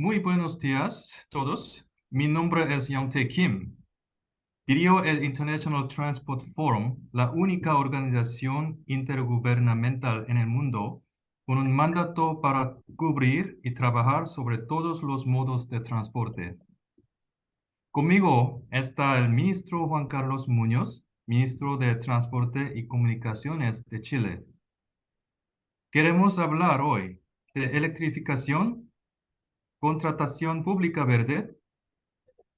Muy buenos días todos. Mi nombre es Young-tae Kim. Dirijo el International Transport Forum, la única organización intergubernamental en el mundo con un mandato para cubrir y trabajar sobre todos los modos de transporte. Conmigo está el ministro Juan Carlos Muñoz, ministro de Transporte y Comunicaciones de Chile. Queremos hablar hoy de electrificación, contratación pública verde,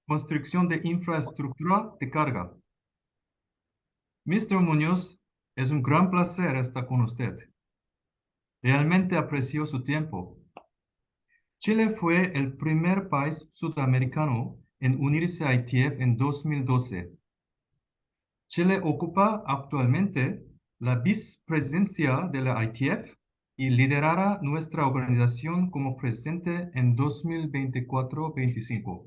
construcción de infraestructura de carga. Mr. Muñoz, es un gran placer estar con usted. Realmente aprecio su tiempo. Chile fue el primer país sudamericano en unirse a ITF en 2012. Chile ocupa actualmente la vicepresidencia de la ITF y liderará nuestra organización como presidente en 2024-25.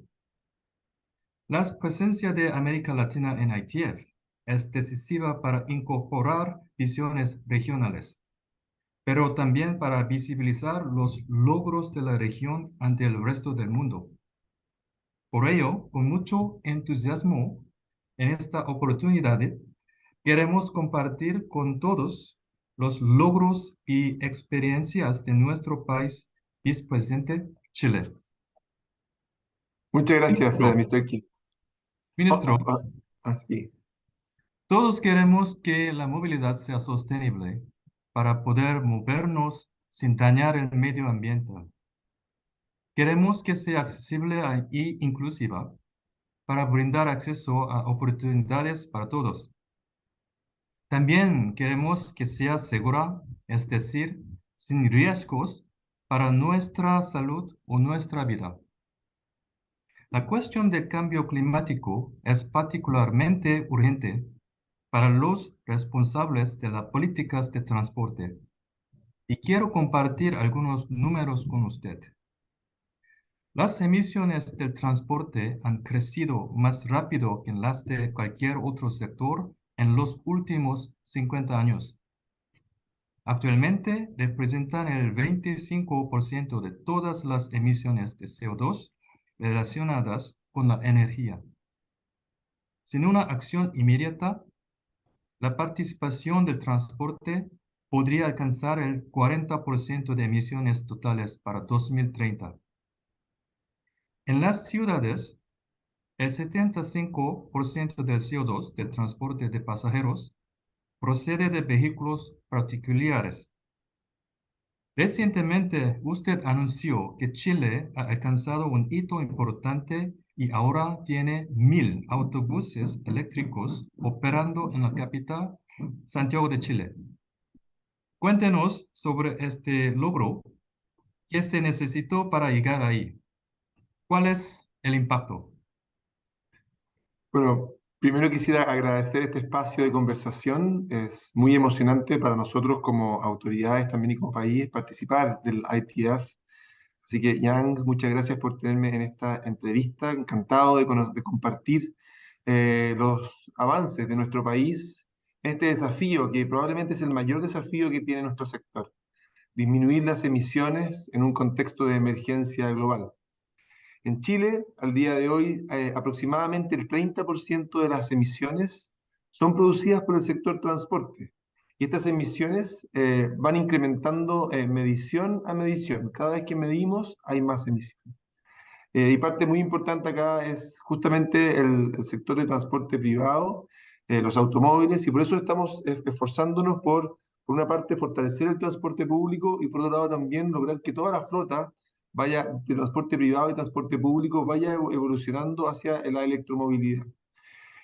La presencia de América Latina en ITF es decisiva para incorporar visiones regionales, pero también para visibilizar los logros de la región ante el resto del mundo. Por ello, con mucho entusiasmo en esta oportunidad, queremos compartir con todos los logros y experiencias de nuestro país vicepresidente Chile. Muchas gracias, Ministro, Mr. Kim. ministro, Sí. todos queremos que la movilidad sea sostenible para poder movernos sin dañar el medio ambiente. Queremos que sea accesible e inclusiva para brindar acceso a oportunidades para todos. También queremos que sea segura, es decir, sin riesgos para nuestra salud o nuestra vida. La cuestión del cambio climático es particularmente urgente para los responsables de las políticas de transporte. Y quiero compartir algunos números con usted. Las emisiones del transporte han crecido más rápido que las de cualquier otro sector en los últimos 50 años. Actualmente representan el 25% de todas las emisiones de CO2 relacionadas con la energía. Sin una acción inmediata, la participación del transporte podría alcanzar el 40% de emisiones totales para 2030. En las ciudades, el 75% del CO2 del transporte de pasajeros procede de vehículos particulares. Recientemente, usted anunció que Chile ha alcanzado un hito importante y ahora tiene 1,000 autobuses eléctricos operando en la capital, Santiago de Chile. Cuéntenos sobre este logro. ¿Qué se necesitó para llegar ahí? ¿Cuál es el impacto? Bueno, primero quisiera agradecer este espacio de conversación. Es muy emocionante para nosotros como autoridades también y como país participar del ITF. Así que, Yang, muchas gracias por tenerme en esta entrevista. Encantado de compartir los avances de nuestro país en este desafío que probablemente es el mayor desafío que tiene nuestro sector: disminuir las emisiones en un contexto de emergencia global. En Chile, al día de hoy, aproximadamente el 30% de las emisiones son producidas por el sector transporte. Y estas emisiones van incrementando medición a medición. Cada vez que medimos hay más emisiones. Y parte muy importante acá es justamente el sector de transporte privado, los automóviles, y por eso estamos esforzándonos por una parte, fortalecer el transporte público y por otro lado también lograr que toda la flota vaya, de transporte privado y transporte público, vaya evolucionando hacia la electromovilidad.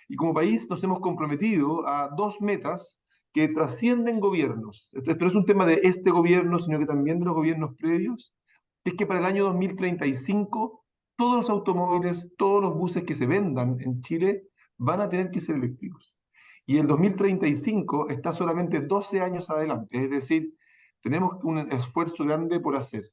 Y como país nos hemos comprometido a dos metas que trascienden gobiernos. Esto no es un tema de este gobierno, sino que también de los gobiernos previos. Es que para el año 2035 todos los automóviles, todos los buses que se vendan en Chile van a tener que ser eléctricos. Y el 2035 está solamente 12 años adelante, es decir, tenemos un esfuerzo grande por hacer.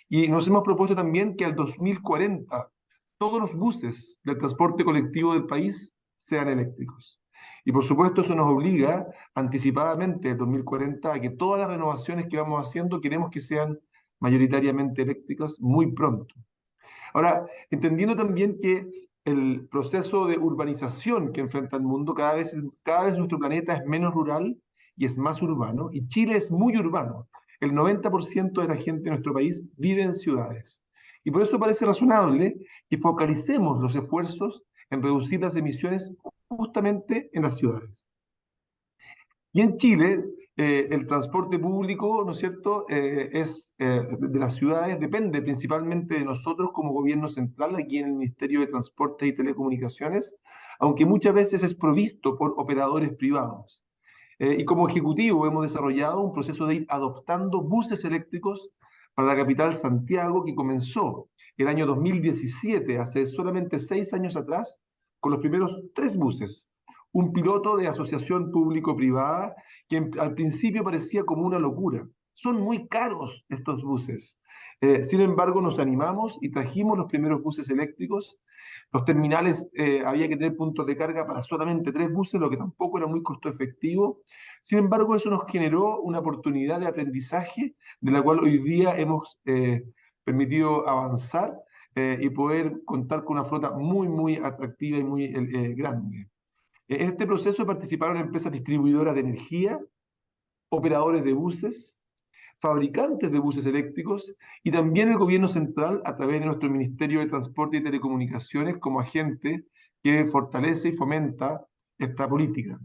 Y nos hemos propuesto también que al 2040 todos los buses del transporte colectivo del país sean eléctricos. Y por supuesto eso nos obliga anticipadamente en 2040 a que todas las renovaciones que vamos haciendo queremos que sean mayoritariamente eléctricas muy pronto. Ahora, entendiendo también que el proceso de urbanización que enfrenta el mundo, cada vez nuestro planeta es menos rural y es más urbano, y Chile es muy urbano. El 90% de la gente de nuestro país vive en ciudades. Y por eso parece razonable que focalicemos los esfuerzos en reducir las emisiones justamente en las ciudades. Y en Chile, el transporte público, ¿no es cierto?, de las ciudades depende principalmente de nosotros como gobierno central, aquí en el Ministerio de Transportes y Telecomunicaciones, aunque muchas veces es provisto por operadores privados. Y como ejecutivo hemos desarrollado un proceso de ir adoptando buses eléctricos para la capital Santiago que comenzó el año 2017, hace solamente 6 años atrás, con los primeros 3 buses. Un piloto de asociación público-privada que al principio parecía como una locura. Son muy caros estos buses. Sin embargo, nos animamos y trajimos los primeros buses eléctricos. Los terminales, había que tener puntos de carga para solamente 3 buses, lo que tampoco era muy costo efectivo. Sin embargo, eso nos generó una oportunidad de aprendizaje de la cual hoy día hemos permitido avanzar y poder contar con una flota muy, muy atractiva y muy grande. En este proceso participaron empresas distribuidoras de energía, operadores de buses, fabricantes de buses eléctricos y también el gobierno central a través de nuestro Ministerio de Transporte y Telecomunicaciones como agente que fortalece y fomenta esta política.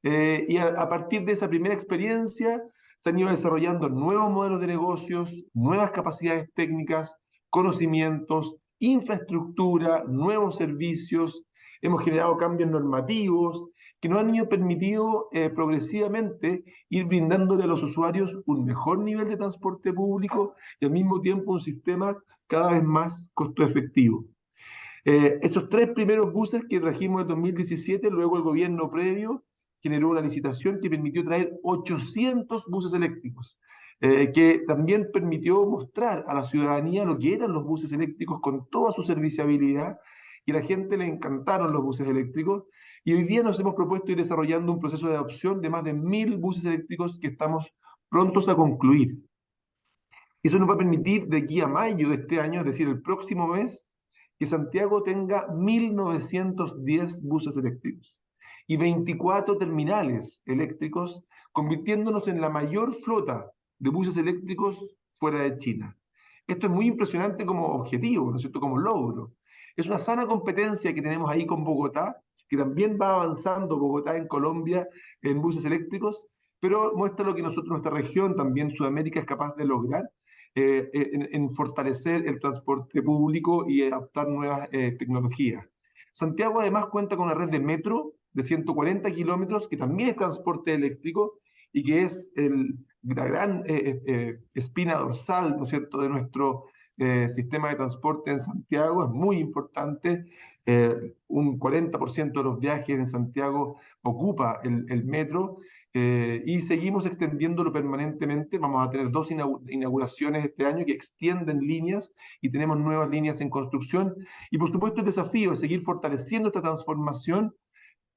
Y a partir de esa primera experiencia se han ido desarrollando nuevos modelos de negocios, nuevas capacidades técnicas, conocimientos, infraestructura, nuevos servicios. Hemos generado cambios normativos que nos han ido permitido progresivamente ir brindándole a los usuarios un mejor nivel de transporte público y al mismo tiempo un sistema cada vez más costo efectivo. Esos 3 primeros buses que trajimos en 2017, luego el gobierno previo generó una licitación que permitió traer 800 buses eléctricos, que también permitió mostrar a la ciudadanía lo que eran los buses eléctricos con toda su serviciabilidad, y a la gente le encantaron los buses eléctricos, y hoy día nos hemos propuesto ir desarrollando un proceso de adopción de más de 1000 buses eléctricos que estamos prontos a concluir. Eso nos va a permitir de aquí a mayo de este año, es decir, el próximo mes, que Santiago tenga 1910 buses eléctricos y 24 terminales eléctricos, convirtiéndonos en la mayor flota de buses eléctricos fuera de China. Esto es muy impresionante como objetivo, ¿no es cierto?, como logro. Es una sana competencia que tenemos ahí con Bogotá, que también va avanzando Bogotá en Colombia en buses eléctricos, pero muestra lo que nosotros, nuestra región, también Sudamérica, es capaz de lograr en fortalecer el transporte público y adaptar nuevas tecnologías. Santiago además cuenta con una red de metro de 140 kilómetros que también es transporte eléctrico y que es la gran espina dorsal, ¿no es cierto?, de nuestro sistema de transporte en Santiago. Es muy importante. Un 40% de los viajes en Santiago ocupa el metro, y seguimos extendiéndolo permanentemente. Vamos a tener 2 inauguraciones este año que extienden líneas y tenemos nuevas líneas en construcción. Y por supuesto el desafío es seguir fortaleciendo esta transformación,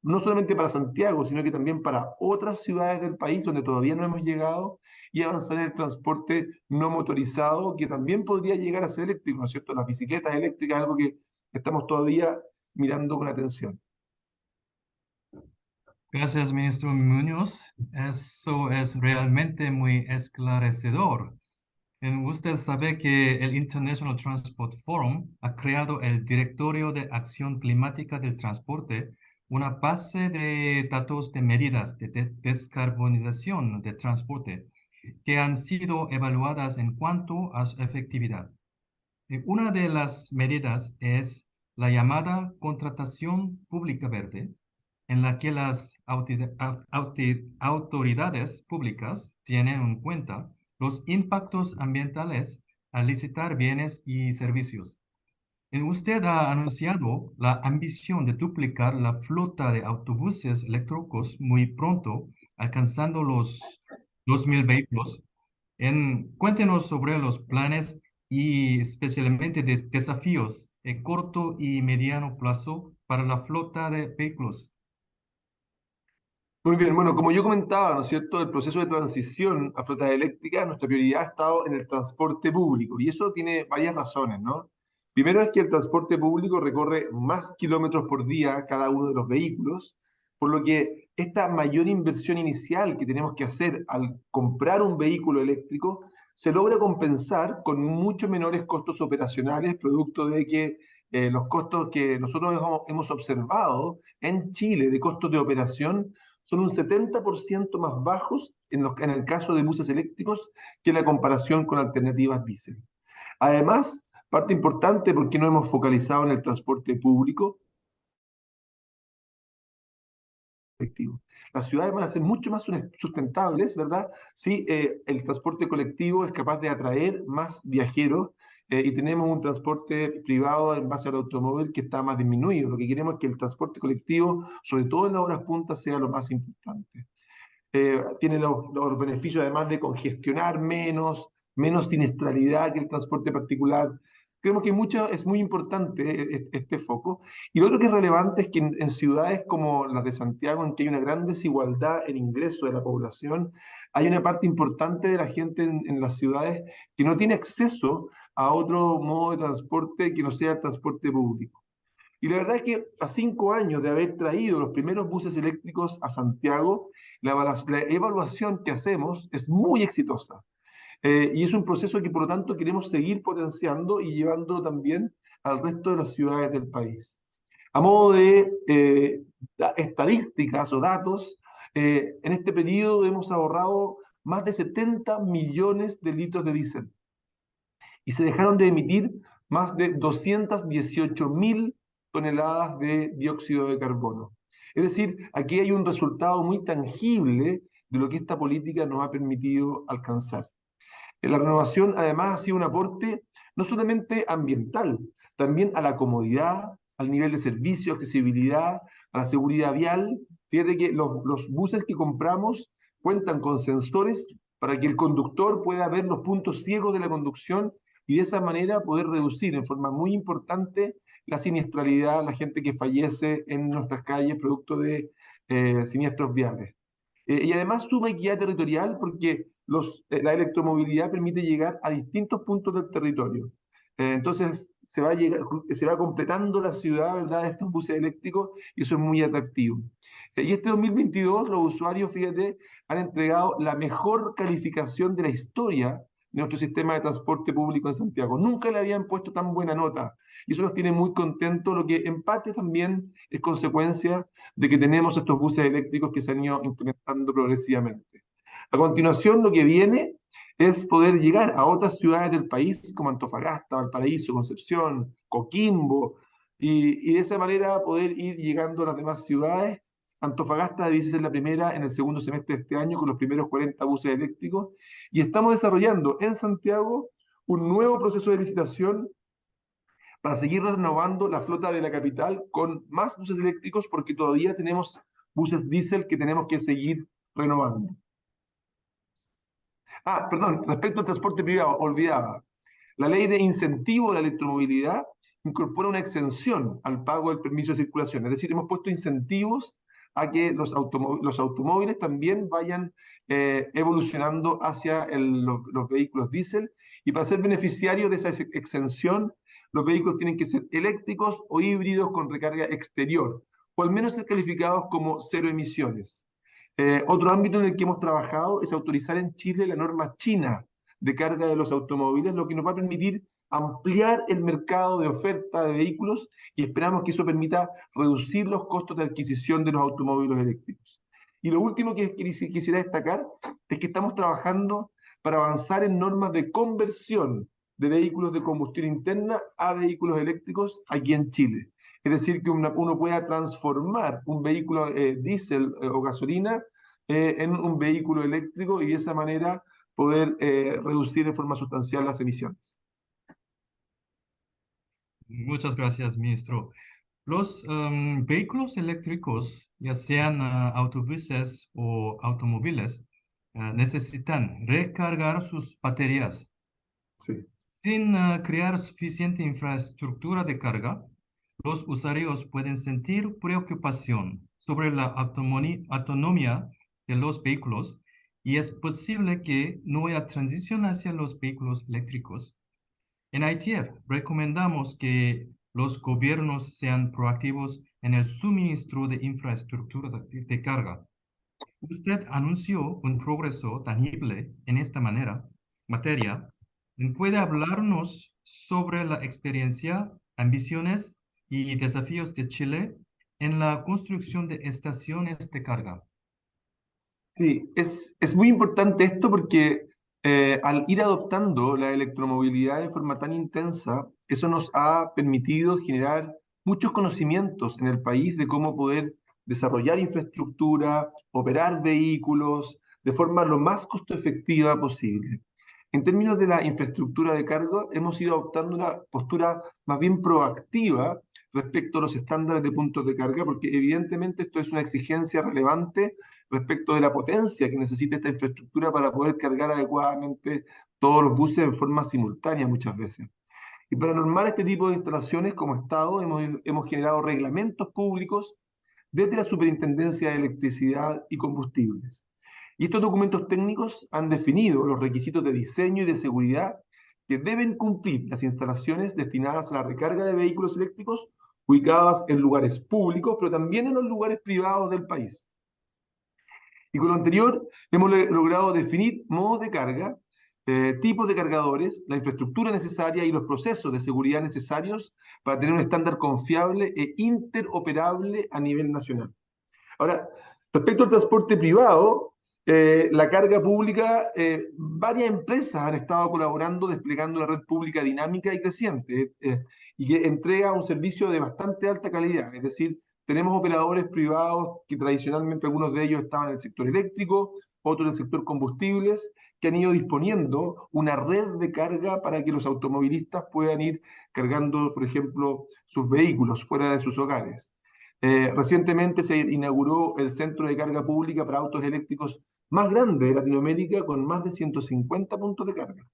no solamente para Santiago, sino que también para otras ciudades del país donde todavía no hemos llegado, y avanzar en el transporte no motorizado, que también podría llegar a ser eléctrico, ¿no es cierto? Las bicicletas eléctricas es algo que estamos todavía mirando con atención. Gracias, ministro Muñoz. Eso es realmente muy esclarecedor. Usted sabe que el International Transport Forum ha creado el Directorio de Acción Climática del Transporte, una base de datos de medidas de descarbonización del transporte que han sido evaluadas en cuanto a su efectividad. Una de las medidas es la llamada contratación pública verde, en la que las autoridades públicas tienen en cuenta los impactos ambientales al licitar bienes y servicios. Usted ha anunciado la ambición de duplicar la flota de autobuses eléctricos muy pronto, alcanzando los 2.000 vehículos. Cuéntenos sobre los planes y especialmente desafíos de corto y mediano plazo para la flota de vehículos. Muy bien, bueno, como yo comentaba, ¿no es cierto?, el proceso de transición a flotas eléctricas, nuestra prioridad ha estado en el transporte público, y eso tiene varias razones, ¿no? Primero es que el transporte público recorre más kilómetros por día cada uno de los vehículos, por lo que esta mayor inversión inicial que tenemos que hacer al comprar un vehículo eléctrico se logra compensar con mucho menores costos operacionales, producto de que los costos que nosotros hemos observado en Chile de costos de operación son un 70% más bajos en el caso de buses eléctricos que la comparación con alternativas diésel. Además, parte importante porque no hemos focalizado en el transporte público colectivo. Las ciudades van a ser mucho más sustentables, ¿verdad? Si el transporte colectivo es capaz de atraer más viajeros y tenemos un transporte privado en base al automóvil que está más disminuido. Lo que queremos es que el transporte colectivo, sobre todo en las horas puntas, sea lo más importante. Tiene los beneficios además de congestionar menos siniestralidad que el transporte particular. Creemos que es muy importante este foco. Y lo otro que es relevante es que en ciudades como las de Santiago, en que hay una gran desigualdad en ingreso de la población, hay una parte importante de la gente en las ciudades que no tiene acceso a otro modo de transporte que no sea el transporte público. Y la verdad es que a 5 años de haber traído los primeros buses eléctricos a Santiago, la evaluación que hacemos es muy exitosa. Y es un proceso que por lo tanto queremos seguir potenciando y llevándolo también al resto de las ciudades del país. A modo de estadísticas o datos, en este periodo hemos ahorrado más de 70 millones de litros de diésel y se dejaron de emitir más de 218.000 toneladas de dióxido de carbono. Es decir, aquí hay un resultado muy tangible de lo que esta política nos ha permitido alcanzar. La renovación además ha sido un aporte no solamente ambiental, también a la comodidad, al nivel de servicio, accesibilidad, a la seguridad vial. Fíjate que los buses que compramos cuentan con sensores para que el conductor pueda ver los puntos ciegos de la conducción y de esa manera poder reducir en forma muy importante la siniestralidad, la gente que fallece en nuestras calles producto de siniestros viales. Y además suma equidad territorial porque la electromovilidad permite llegar a distintos puntos del territorio. Entonces se va completando la ciudad, ¿verdad?, de estos buses eléctricos y eso es muy atractivo. Y este 2022 los usuarios, fíjate, han entregado la mejor calificación de la historia de nuestro sistema de transporte público en Santiago. Nunca le habían puesto tan buena nota y eso nos tiene muy contentos, lo que en parte también es consecuencia de que tenemos estos buses eléctricos que se han ido implementando progresivamente. A continuación, lo que viene es poder llegar a otras ciudades del país como Antofagasta, Valparaíso, Concepción, Coquimbo, y de esa manera poder ir llegando a las demás ciudades. Antofagasta debe ser la primera en el segundo semestre de este año con los primeros 40 buses eléctricos y estamos desarrollando en Santiago un nuevo proceso de licitación para seguir renovando la flota de la capital con más buses eléctricos porque todavía tenemos buses diésel que tenemos que seguir renovando. Perdón, respecto al transporte privado, olvidaba. La ley de incentivo de la electromovilidad incorpora una exención al pago del permiso de circulación. Es decir, hemos puesto incentivos a que los automóviles también vayan evolucionando hacia los vehículos diésel. Y para ser beneficiarios de esa exención, los vehículos tienen que ser eléctricos o híbridos con recarga exterior, o al menos ser calificados como cero emisiones. Otro ámbito en el que hemos trabajado es autorizar en Chile la norma china de carga de los automóviles, lo que nos va a permitir ampliar el mercado de oferta de vehículos y esperamos que eso permita reducir los costos de adquisición de los automóviles eléctricos. Y lo último que quisiera destacar es que estamos trabajando para avanzar en normas de conversión de vehículos de combustión interna a vehículos eléctricos aquí en Chile. Es decir, que uno pueda transformar un vehículo diésel o gasolina en un vehículo eléctrico y de esa manera poder reducir de forma sustancial las emisiones. Muchas gracias, ministro. Los vehículos eléctricos, ya sean autobuses o automóviles, necesitan recargar sus baterías. Sí. Sin crear suficiente infraestructura de carga, los usuarios pueden sentir preocupación sobre la autonomía de los vehículos y es posible que no haya transición hacia los vehículos eléctricos. En ITF recomendamos que los gobiernos sean proactivos en el suministro de infraestructura de carga. Usted anunció un progreso tangible en esta materia. ¿Puede hablarnos sobre la experiencia, ambiciones y desafíos de Chile en la construcción de estaciones de carga? Sí, es muy importante esto porque al ir adoptando la electromovilidad de forma tan intensa, eso nos ha permitido generar muchos conocimientos en el país de cómo poder desarrollar infraestructura, operar vehículos de forma lo más costo efectiva posible. En términos de la infraestructura de carga, hemos ido adoptando una postura más bien proactiva respecto a los estándares de puntos de carga, porque evidentemente esto es una exigencia relevante respecto de la potencia que necesita esta infraestructura para poder cargar adecuadamente todos los buses en forma simultánea muchas veces. Y para normar este tipo de instalaciones, como Estado, hemos generado reglamentos públicos desde la Superintendencia de Electricidad y Combustibles. Y estos documentos técnicos han definido los requisitos de diseño y de seguridad que deben cumplir las instalaciones destinadas a la recarga de vehículos eléctricos ubicadas en lugares públicos, pero también en los lugares privados del país. Y con lo anterior hemos logrado definir modos de carga, tipos de cargadores, la infraestructura necesaria y los procesos de seguridad necesarios para tener un estándar confiable e interoperable a nivel nacional. Ahora, respecto al transporte privado, la carga pública, varias empresas han estado colaborando desplegando una red pública dinámica y creciente y que entrega un servicio de bastante alta calidad. Es decir, tenemos operadores privados que tradicionalmente algunos de ellos estaban en el sector eléctrico, otros en el sector combustibles, que han ido disponiendo una red de carga para que los automovilistas puedan ir cargando, por ejemplo, sus vehículos fuera de sus hogares. Recientemente se inauguró el centro de carga pública para autos eléctricos más grande de Latinoamérica con más de 150 puntos de carga.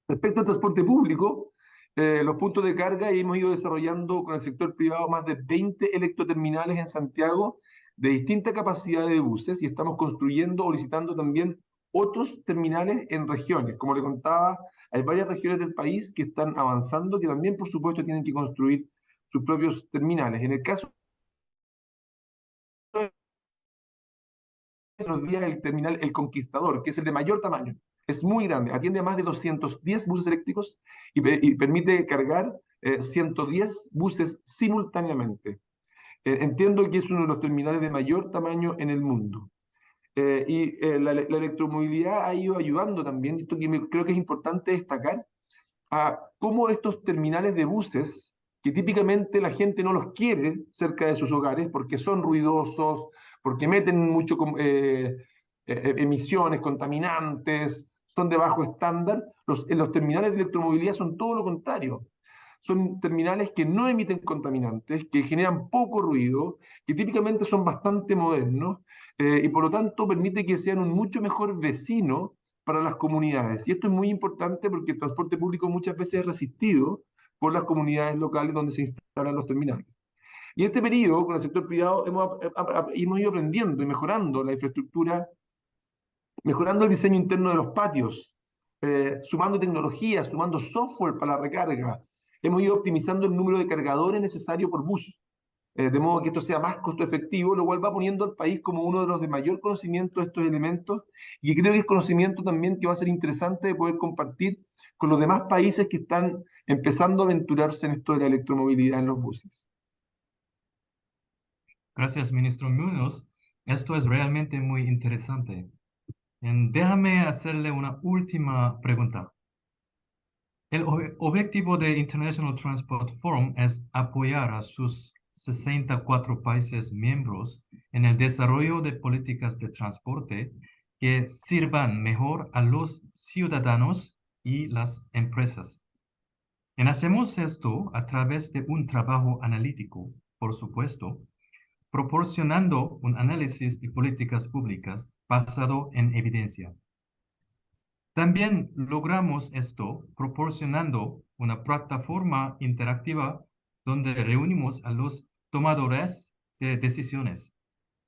Respecto al transporte público, los puntos de carga hemos ido desarrollando con el sector privado más de 20 electroterminales en Santiago de distinta capacidad de buses y estamos construyendo o licitando también otros terminales en regiones. Como le contaba, hay varias regiones del país que están avanzando, que también por supuesto tienen que construir sus propios terminales. En el caso los días el terminal El Conquistador, que es el de mayor tamaño. Es muy grande, atiende a más de 210 buses eléctricos y permite cargar 110 buses simultáneamente. Entiendo que es uno de los terminales de mayor tamaño en el mundo. La electromovilidad ha ido ayudando también, esto que creo que es importante destacar, a cómo estos terminales de buses, que típicamente la gente no los quiere cerca de sus hogares porque son ruidosos, porque meten mucho emisiones contaminantes, son de bajo estándar, los terminales de electromovilidad son todo lo contrario. Son terminales que no emiten contaminantes, que generan poco ruido, que típicamente son bastante modernos y por lo tanto permite que sean un mucho mejor vecino para las comunidades. Y esto es muy importante porque el transporte público muchas veces es resistido por las comunidades locales donde se instalan los terminales. Y en este periodo, con el sector privado, hemos ido aprendiendo y mejorando la infraestructura, mejorando el diseño interno de los patios, sumando tecnología, sumando software para la recarga. Hemos ido optimizando el número de cargadores necesario por bus, de modo que esto sea más costo efectivo, lo cual va poniendo al país como uno de los de mayor conocimiento de estos elementos y creo que es conocimiento también que va a ser interesante de poder compartir con los demás países que están empezando a aventurarse en esto de la electromovilidad en los buses. Gracias, ministro Munoz. Esto es realmente muy interesante. Déjame hacerle una última pregunta. El objetivo de International Transport Forum es apoyar a sus 64 países miembros en el desarrollo de políticas de transporte que sirvan mejor a los ciudadanos y las empresas. Hacemos esto a través de un trabajo analítico, por supuesto, proporcionando un análisis de políticas públicas basado en evidencia. También logramos esto proporcionando una plataforma interactiva donde reunimos a los tomadores de decisiones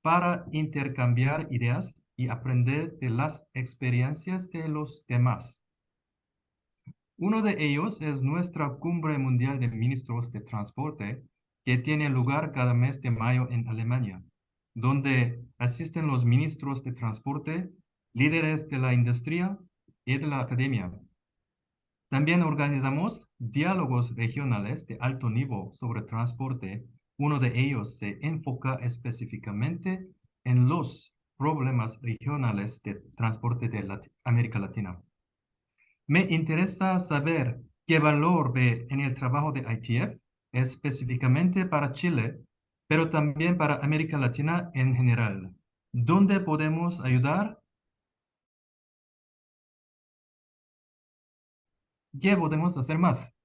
para intercambiar ideas y aprender de las experiencias de los demás. Uno de ellos es nuestra Cumbre Mundial de Ministros de Transporte, que tiene lugar cada mes de mayo en Alemania, donde asisten los ministros de transporte, líderes de la industria y de la academia. También organizamos diálogos regionales de alto nivel sobre transporte. Uno de ellos se enfoca específicamente en los problemas regionales de transporte de América Latina. Me interesa saber qué valor ve en el trabajo de ITF, específicamente para Chile, pero también para América Latina en general. ¿Dónde podemos ayudar? ¿Qué podemos hacer más?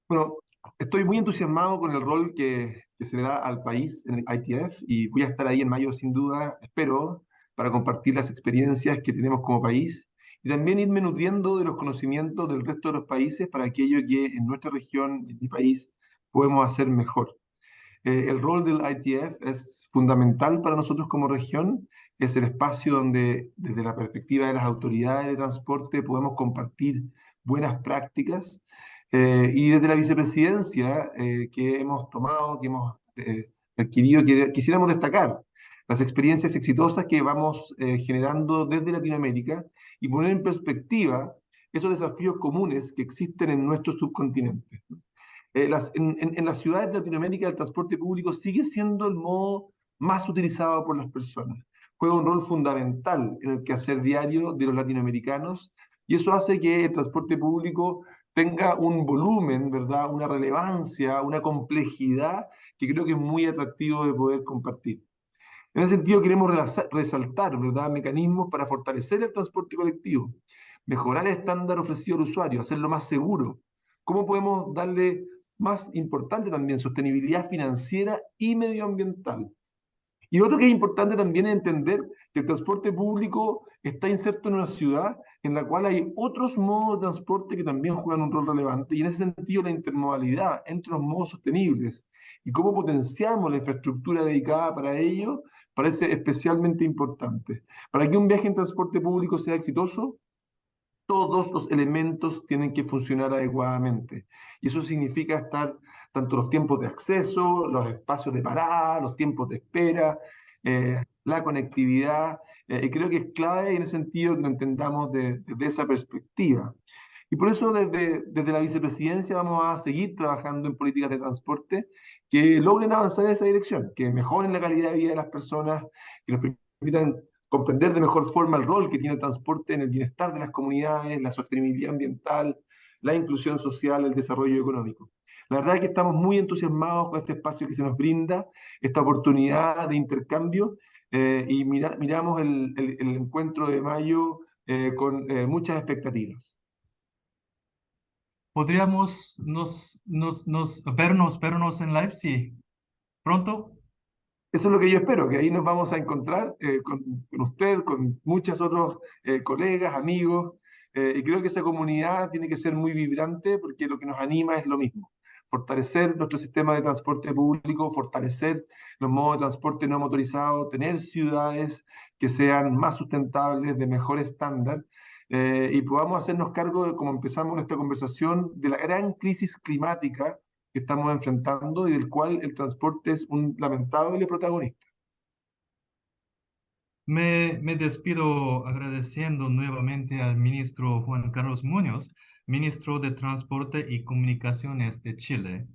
Bueno, estoy muy entusiasmado con el rol que se le da al país en el ITF y voy a estar ahí en mayo sin duda, espero, para compartir las experiencias que tenemos como país y también irme nutriendo de los conocimientos del resto de los países para aquello que en nuestra región, en mi país, podemos hacer mejor. El rol del ITF es fundamental para nosotros como región, es el espacio donde desde la perspectiva de las autoridades de transporte podemos compartir buenas prácticas y desde la vicepresidencia que hemos tomado, que hemos adquirido, quisiéramos destacar las experiencias exitosas que vamos generando desde Latinoamérica y poner en perspectiva esos desafíos comunes que existen en nuestro subcontinente. En las ciudades de Latinoamérica el transporte público sigue siendo el modo más utilizado por las personas. Juega un rol fundamental en el quehacer diario de los latinoamericanos y eso hace que el transporte público tenga un volumen, ¿verdad? Una relevancia, una complejidad que creo que es muy atractivo de poder compartir. En ese sentido, queremos resaltar, ¿verdad?, mecanismos para fortalecer el transporte colectivo, mejorar el estándar ofrecido al usuario, hacerlo más seguro. ¿Cómo podemos darle más importante también sostenibilidad financiera y medioambiental? Y otro que es importante también es entender que el transporte público está inserto en una ciudad en la cual hay otros modos de transporte que también juegan un rol relevante. Y en ese sentido, la intermodalidad entre los modos sostenibles y cómo potenciamos la infraestructura dedicada para ello parece especialmente importante. Para que un viaje en transporte público sea exitoso, todos los elementos tienen que funcionar adecuadamente. Y eso significa estar tanto los tiempos de acceso, los espacios de parada, los tiempos de espera, la conectividad. Y creo que es clave en el sentido que lo entendamos desde esa perspectiva. Y por eso desde la vicepresidencia vamos a seguir trabajando en políticas de transporte que logren avanzar en esa dirección, que mejoren la calidad de vida de las personas, que nos permitan comprender de mejor forma el rol que tiene el transporte en el bienestar de las comunidades, la sostenibilidad ambiental, la inclusión social, el desarrollo económico. La verdad es que estamos muy entusiasmados con este espacio que se nos brinda, esta oportunidad de intercambio, y miramos el encuentro de mayo con muchas expectativas. ¿Podríamos vernos en live? Sí. ¿Pronto? Eso es lo que yo espero, que ahí nos vamos a encontrar con usted, con muchos otros colegas, amigos, y creo que esa comunidad tiene que ser muy vibrante porque lo que nos anima es lo mismo, fortalecer nuestro sistema de transporte público, fortalecer los modos de transporte no motorizado, tener ciudades que sean más sustentables, de mejor estándar, y podamos hacernos cargo, de, como empezamos nuestra conversación, de la gran crisis climática que estamos enfrentando y del cual el transporte es un lamentable protagonista. Me despido agradeciendo nuevamente al ministro Juan Carlos Muñoz, ministro de Transporte y Comunicaciones de Chile,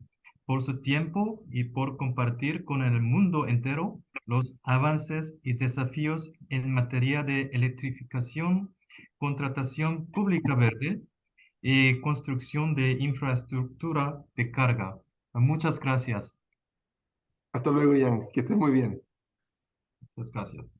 por su tiempo y por compartir con el mundo entero los avances y desafíos en materia de electrificación, contratación pública verde y construcción de infraestructura de carga. Muchas gracias. Hasta luego, Jan, que estés muy bien. Muchas gracias.